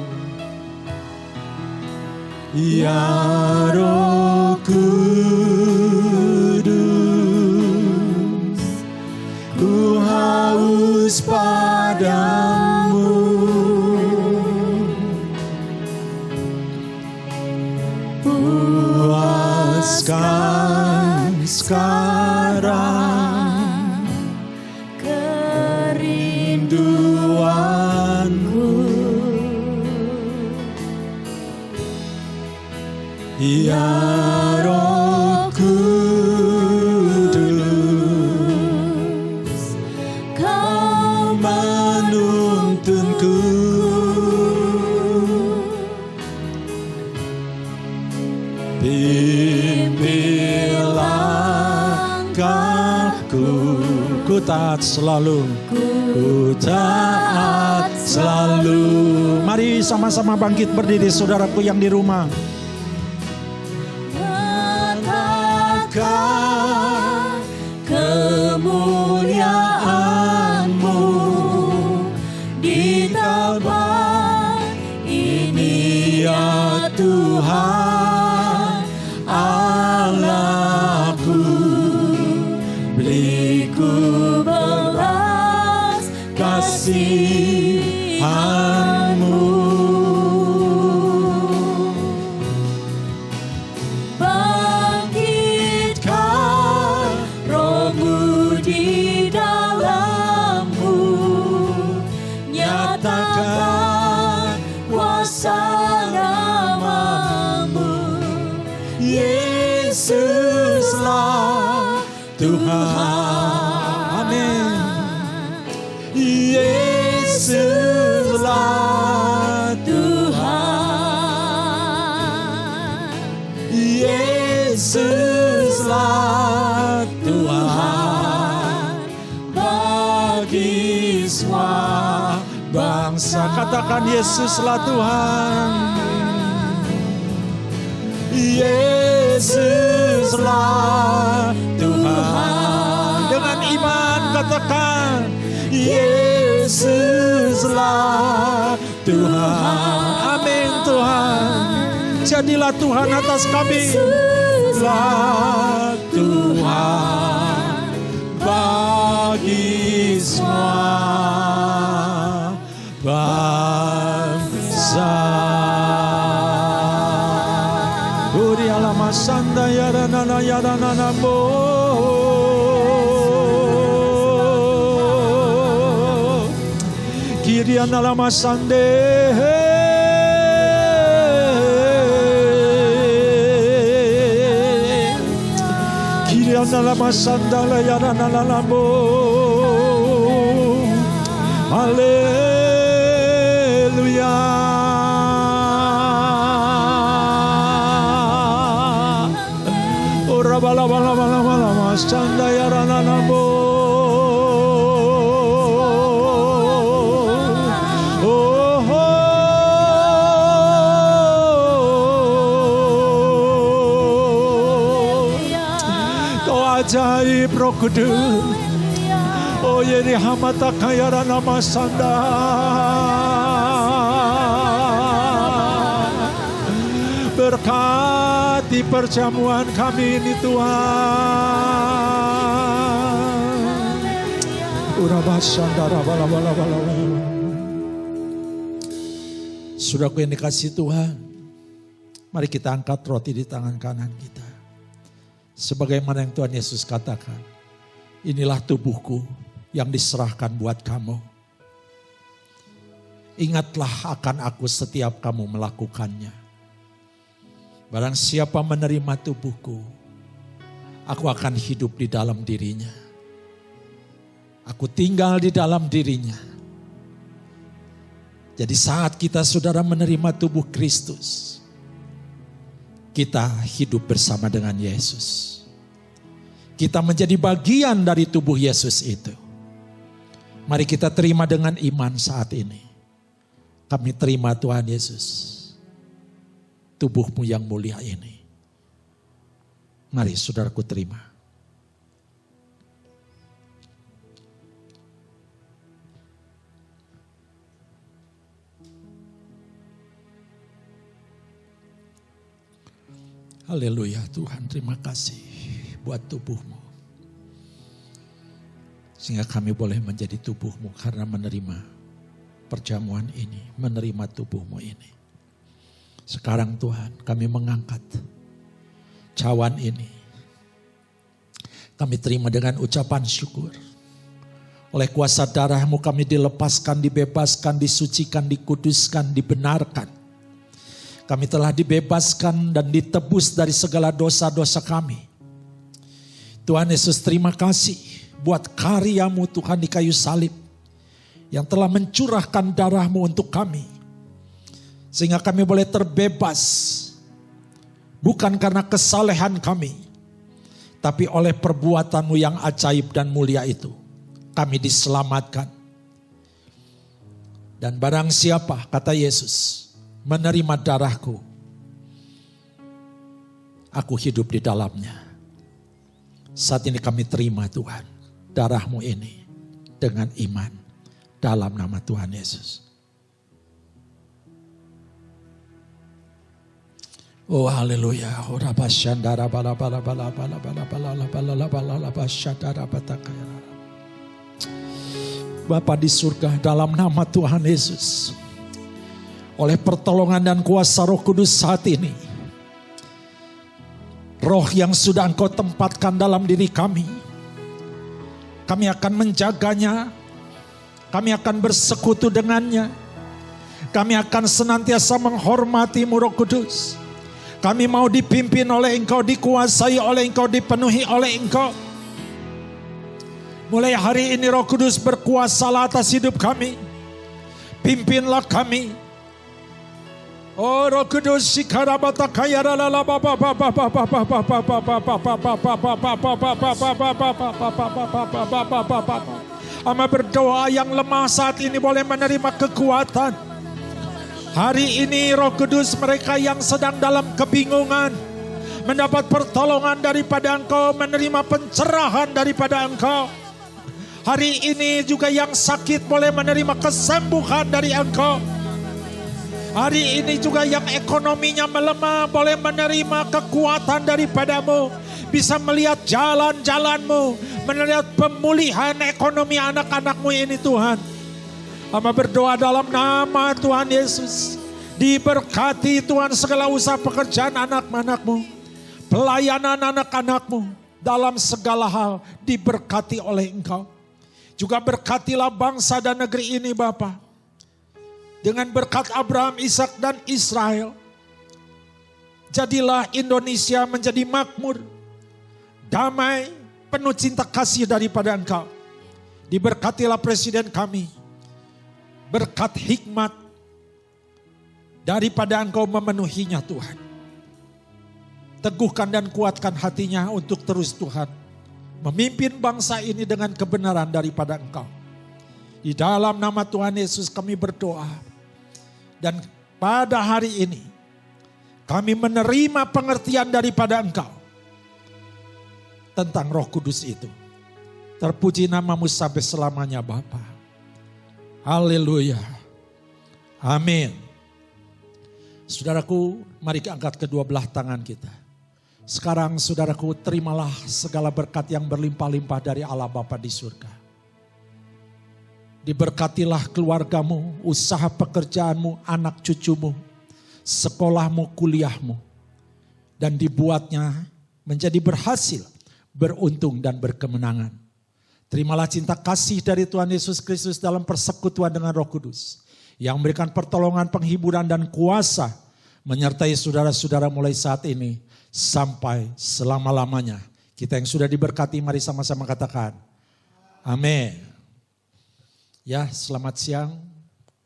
Ya Roh Kudus, ku haus padamu. Puaskan sekarang kerinduanku. Ya Roh Kudus, kau menuntunku. Pimpin langkahku, ku taat selalu, ku taat selalu. Mari sama-sama bangkit berdiri saudaraku yang di rumah. Kemuliaan-Mu di tempat ini ya Tuhan Allahku, beriku belas kasihan-Mu. Yesuslah Tuhan, amin. Yesuslah Tuhan, Yesuslah Tuhan bagi semua bangsa. Katakan Yesuslah Tuhan. Yesuslah Tuhan. Dengan iman katakan Yesuslah Tuhan. Amin Tuhan. Jadilah Tuhan atas kami. Yesuslah Tuhan bagi semua bangsa. Sanda yarana yarana mo, kiriana lama sande, kiriana lama sanda yarana lamo, haleluya. Bala bala bala bala mas canda yarana namo. Oh kau ajaib Roh Kudus. Oh yeri hamata kayarana mas canda. Berkati perjamuan kami ini Tuhan. Saudaraku yang dikasihi Tuhan, mari kita angkat roti di tangan kanan kita. Sebagaimana yang Tuhan Yesus katakan, inilah tubuhku yang diserahkan buat kamu. Ingatlah akan aku setiap kamu melakukannya. Barang siapa menerima tubuhku, aku akan hidup di dalam dirinya. Aku tinggal di dalam dirinya. Jadi saat kita saudara menerima tubuh Kristus, kita hidup bersama dengan Yesus. Kita menjadi bagian dari tubuh Yesus itu. Mari kita terima dengan iman saat ini. Kami terima Tuhan Yesus. Tubuhmu yang mulia ini. Mari saudaraku terima. Haleluya Tuhan, terima kasih buat tubuh-Mu. Sehingga kami boleh menjadi tubuh-Mu karena menerima perjamuan ini, menerima tubuh-Mu ini. Sekarang Tuhan, kami mengangkat cawan ini. Kami terima dengan ucapan syukur. Oleh kuasa darah-Mu kami dilepaskan, dibebaskan, disucikan, dikuduskan, dibenarkan. Kami telah dibebaskan dan ditebus dari segala dosa-dosa kami. Tuhan Yesus, terima kasih buat karya-Mu Tuhan di kayu salib. Yang telah mencurahkan darah-Mu untuk kami. Sehingga kami boleh terbebas. Bukan karena kesalehan kami. Tapi oleh perbuatan-Mu yang ajaib dan mulia itu. Kami diselamatkan. Dan barang siapa, kata Yesus, menerima darahku, aku hidup di dalamnya. Saat ini kami terima Tuhan, darah-Mu ini dengan iman. Dalam nama Tuhan Yesus. Oh haleluya. Bapa di surga, dalam nama Tuhan Yesus. Oleh pertolongan dan kuasa Roh Kudus saat ini. Roh yang sudah Engkau tempatkan dalam diri kami. Kami akan menjaganya. Kami akan bersekutu dengannya. Kami akan senantiasa menghormati-Mu Roh Kudus. Kami mau dipimpin oleh Engkau, dikuasai oleh Engkau, dipenuhi oleh Engkau. Mulai hari ini Roh Kudus berkuasalah atas hidup kami. Pimpinlah kami. Oh Roh Kudus, sikarabata kayarala bapa Ama berdoa yang lemah saat ini boleh menerima kekuatan. Hari ini Roh Kudus, mereka yang sedang dalam kebingungan mendapat pertolongan daripada Engkau, menerima pencerahan daripada Engkau. Hari ini juga yang sakit boleh menerima kesembuhan dari Engkau. Hari ini juga yang ekonominya melemah boleh menerima kekuatan daripada-Mu. Bisa melihat jalan-jalan-Mu, melihat pemulihan ekonomi anak-anak-Mu ini Tuhan. Hamba berdoa dalam nama Tuhan Yesus. Diberkati Tuhan segala usaha pekerjaan anak-anak-Mu. Pelayanan anak-anak-Mu dalam segala hal diberkati oleh Engkau. Juga berkatilah bangsa dan negeri ini Bapa. Dengan berkat Abraham, Ishak dan Israel. Jadilah Indonesia menjadi makmur. Damai, penuh cinta kasih daripada Engkau. Diberkatilah presiden kami. Berkat hikmat daripada Engkau memenuhinya Tuhan. Teguhkan dan kuatkan hatinya untuk terus Tuhan memimpin bangsa ini dengan kebenaran daripada Engkau. Di dalam nama Tuhan Yesus kami berdoa. Dan pada hari ini kami menerima pengertian daripada Engkau tentang Roh Kudus itu. Terpuji nama-Mu sampai selamanya Bapa. Haleluya. Amin. Saudaraku, mari angkat kedua belah tangan kita. Sekarang saudaraku, terimalah segala berkat yang berlimpah-limpah dari Allah Bapa di surga. Diberkatilah keluargamu, usaha pekerjaanmu, anak cucumu, sekolahmu, kuliahmu. Dan dibuatnya menjadi berhasil, beruntung dan berkemenangan. Terimalah cinta kasih dari Tuhan Yesus Kristus dalam persekutuan dengan Roh Kudus. Yang memberikan pertolongan, penghiburan dan kuasa menyertai saudara-saudara mulai saat ini sampai selama-lamanya. Kita yang sudah diberkati mari sama-sama katakan amin. Ya, selamat siang.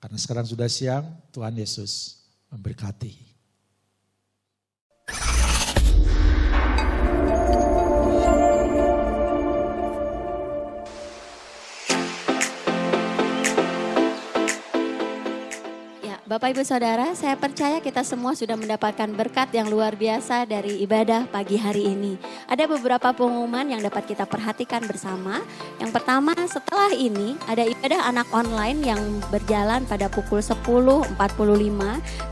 Karena sekarang sudah siang, Tuhan Yesus memberkati. Bapak Ibu Saudara, saya percaya kita semua sudah mendapatkan berkat yang luar biasa dari ibadah pagi hari ini. Ada beberapa pengumuman yang dapat kita perhatikan bersama. Yang pertama, setelah ini ada ibadah anak online yang berjalan pada pukul 10.45.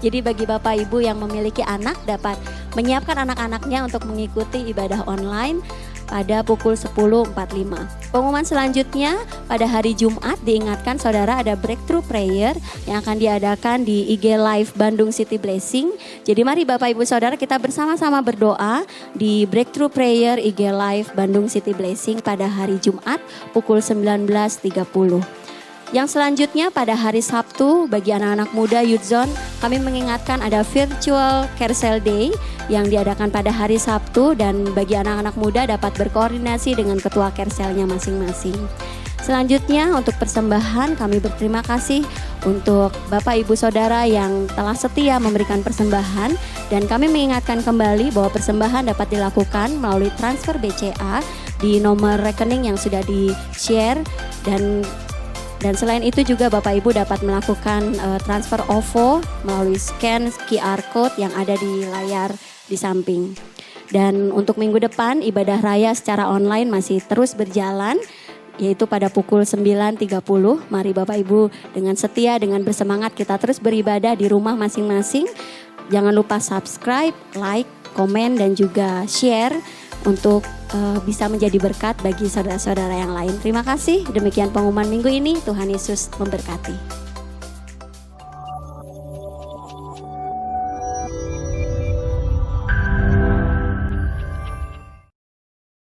Jadi bagi Bapak Ibu yang memiliki anak dapat menyiapkan anak-anaknya untuk mengikuti ibadah online pada pukul 10.45. Pengumuman selanjutnya pada hari Jumat diingatkan saudara ada breakthrough prayer yang akan diadakan di IG Live Bandung City Blessing. Jadi mari Bapak Ibu Saudara kita bersama-sama berdoa di breakthrough prayer IG Live Bandung City Blessing pada hari Jumat pukul 19.30. Yang selanjutnya pada hari Sabtu bagi anak-anak muda Youth Zone kami mengingatkan ada virtual Carousel Day yang diadakan pada hari Sabtu dan bagi anak-anak muda dapat berkoordinasi dengan ketua Carouselnya masing-masing. Selanjutnya untuk persembahan kami berterima kasih untuk Bapak Ibu Saudara yang telah setia memberikan persembahan dan kami mengingatkan kembali bahwa persembahan dapat dilakukan melalui transfer BCA di nomor rekening yang sudah di-share dan selain itu juga Bapak Ibu dapat melakukan transfer OVO melalui scan QR Code yang ada di layar di samping. Dan untuk minggu depan ibadah raya secara online masih terus berjalan yaitu pada pukul 9.30. Mari Bapak Ibu dengan setia, dengan bersemangat kita terus beribadah di rumah masing-masing. Jangan lupa subscribe, like, komen dan juga share untuk bisa menjadi berkat bagi saudara-saudara yang lain. Terima kasih. Demikian pengumuman minggu ini. Tuhan Yesus memberkati.